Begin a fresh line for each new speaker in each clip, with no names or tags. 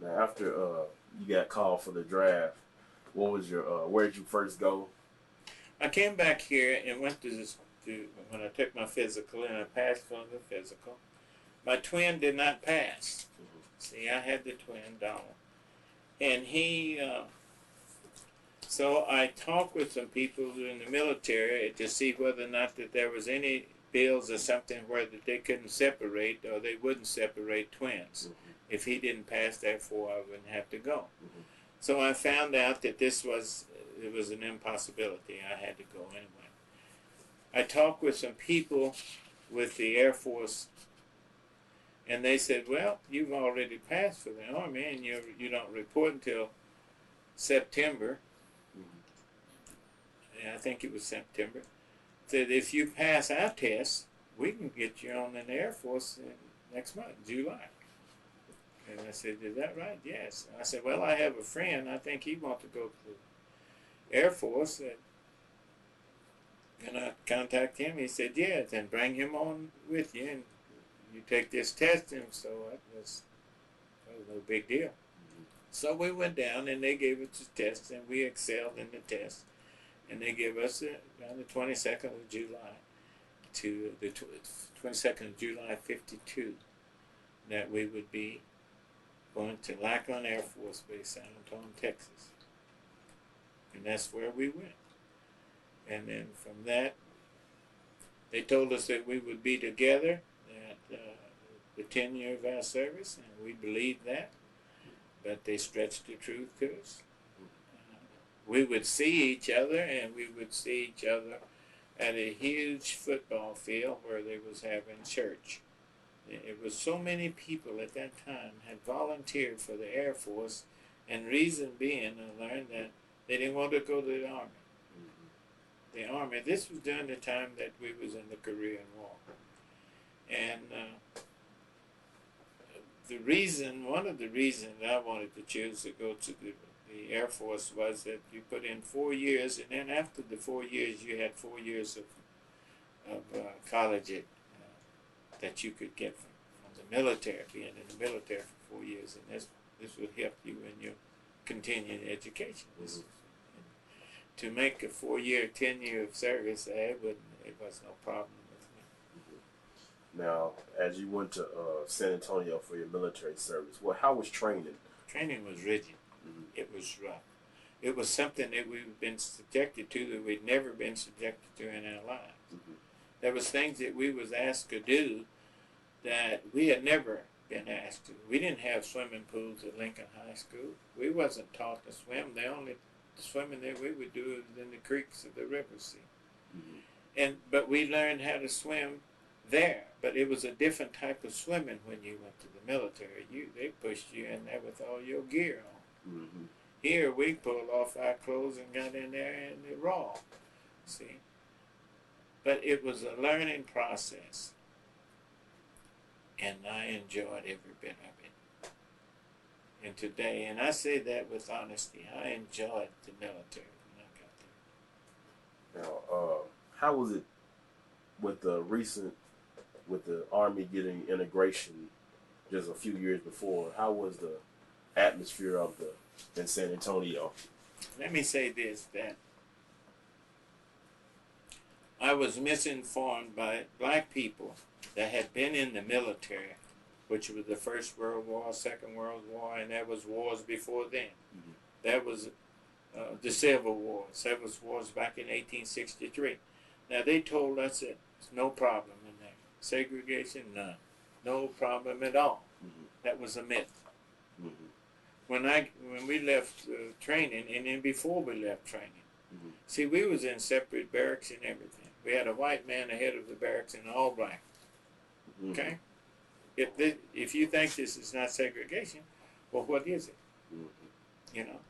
Now, after you got called for the draft, what was your where did you first go?
I came back here and went to this when I took my physical and I passed for the physical. My twin did not pass. See, I had the twin, Donald, and he. So I talked with some people in the military to see whether or not that there was any bills or something where that they couldn't separate or they wouldn't separate twins. If he didn't pass, therefore I wouldn't have to go. So I found out that it was an impossibility. I had to go anyway. I talked with some people with the Air Force, and they said, "Well, you've already passed for the Army, and you don't report until September." I think it was September. Said if you pass our test, we can get you on in the Air Force next month, July. And I said, "Is that right?" "Yes." And I said, "Well, I have a friend. I think he wants to go to the Air Force. Can I contact him?" He said, "Yeah." "Then bring him on with you, and you take this test." And so that was no big deal. So we went down, and they gave us the test, and we excelled in the test. And they gave us on the 22nd of July to the 22nd of July 52 that we would be going to Lackland Air Force Base, San Antonio, Texas. And that's where we went. And then from that, they told us that we would be together at the 10 year of our service, and we believed that. But they stretched the truth to us. We would see each other, and we would see each other at a huge football field where they was having church. It was so many people at that time had volunteered for the Air Force, and reason being, I learned that they didn't want to go to the Army. The Army. This was during the time that we was in the Korean War, and one of the reasons I wanted to choose to go to the Air Force was that you put in 4 years, and then after the 4 years, you had 4 years of college that you could get from the military, being in the military for 4 years, and this would help you in your continuing education. To make a 4 year, 10 year of service, it was no problem with me.
Now, as you went to San Antonio for your military service, well, how was training?
Training was rigid. It was rough. It was something that we've been subjected to that we'd never been subjected to in our lives. There was things that we was asked to do that we had never been asked to. We didn't have swimming pools at Lincoln High School. We wasn't taught to swim. The only swimming that we would do is in the creeks of the river. See, but we learned how to swim there. But it was a different type of swimming when you went to the military. They pushed you in there with all your gear on. Here we pulled off our clothes and got in there and they're raw. See, but it was a learning process, and I enjoyed every bit of it. And today, and I say that with honesty, I enjoyed the military when I got there.
Now, how was it with with the Army getting integration just a few years before? How was the atmosphere in San Antonio?
Let me say this, that I was misinformed by black people that had been in the military, which was the First World War, Second World War, and there was wars before then. That was the Civil Wars. There was wars back in 1863. Now they told us that there's no problem in there. Segregation, none. No problem at all. That was a myth. When we left training, and then before we left training, see, we was in separate barracks and everything. We had a white man ahead of the barracks and all black. Okay? If you think this is not segregation, well, what is it? You know?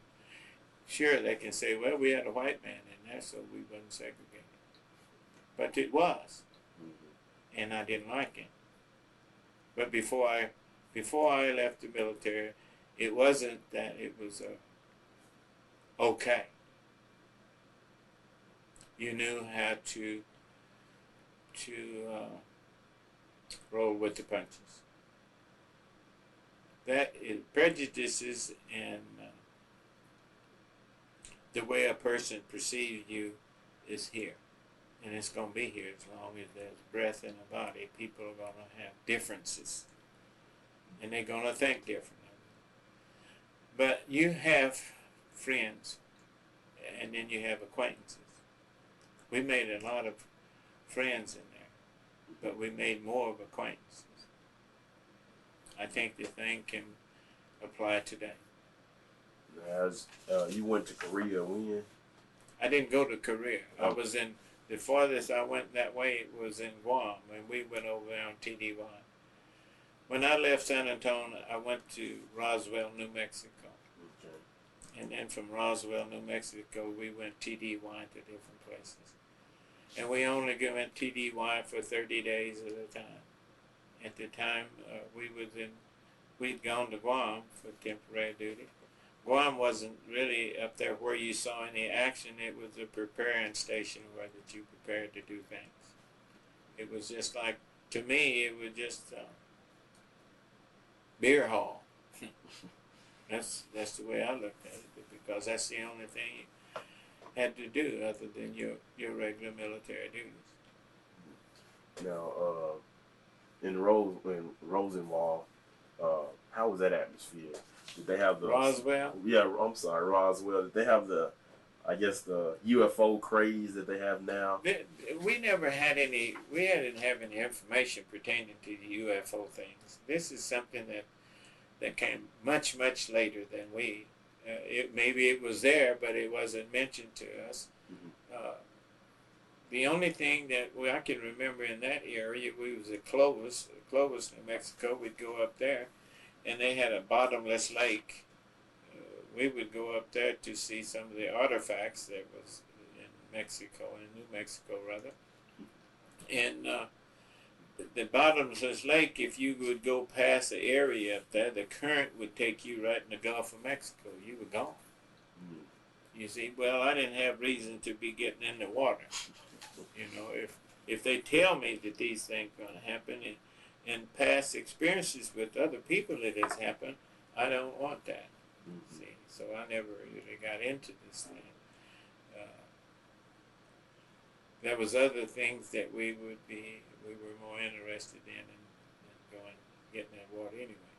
Sure, they can say, well, we had a white man in there, so we wasn't segregated. But it was. And I didn't like it. But before I left the military, it wasn't that it was okay. You knew how to roll with the punches. that is prejudices and the way a person perceives you is here. And it's going to be here as long as there's breath in the body. People are going to have differences. And they're going to think differently. But you have friends, and then you have acquaintances. We made a lot of friends in there, but we made more of acquaintances. I think the thing can apply today.
As you went to Korea when?
I didn't go to Korea. I was in, the farthest I went that way was in Guam, and we went over there on TDY. When I left San Antonio, I went to Roswell, New Mexico. Okay. And then from Roswell, New Mexico, we went TDY to different places. And we only went TDY for 30 days at a time. At the time, we'd gone to Guam for temporary duty. Guam wasn't really up there where you saw any action. It was a preparing station where that you prepared to do things. It was just like, to me, it was just beer hall. That's the way I looked at it, because that's the only thing you had to do other than your regular military duties.
Now, in Rosenwald, how was that atmosphere? Did they have the
Roswell?
Yeah, I'm sorry, Roswell. Did they have the, I guess, the UFO craze that they have now?
We never had any. We didn't have any information pertaining to the UFO things. This is something that came much later than we. Maybe it was there, but it wasn't mentioned to us. Mm-hmm. The only thing that I can remember in that area, we was at Clovis, New Mexico. We'd go up there, and they had a bottomless lake. We would go up there to see some of the artifacts that was in Mexico, in New Mexico rather. And the bottomless lake, if you would go past the area up there, the current would take you right in the Gulf of Mexico. You were gone. Mm. You see, well, I didn't have reason to be getting in the water. You know, if they tell me that these things are going to happen, and past experiences with other people that has happened, I don't want that. Mm-hmm. See, so I never really got into this thing. There was other things that we were more interested in and going getting that water anyway.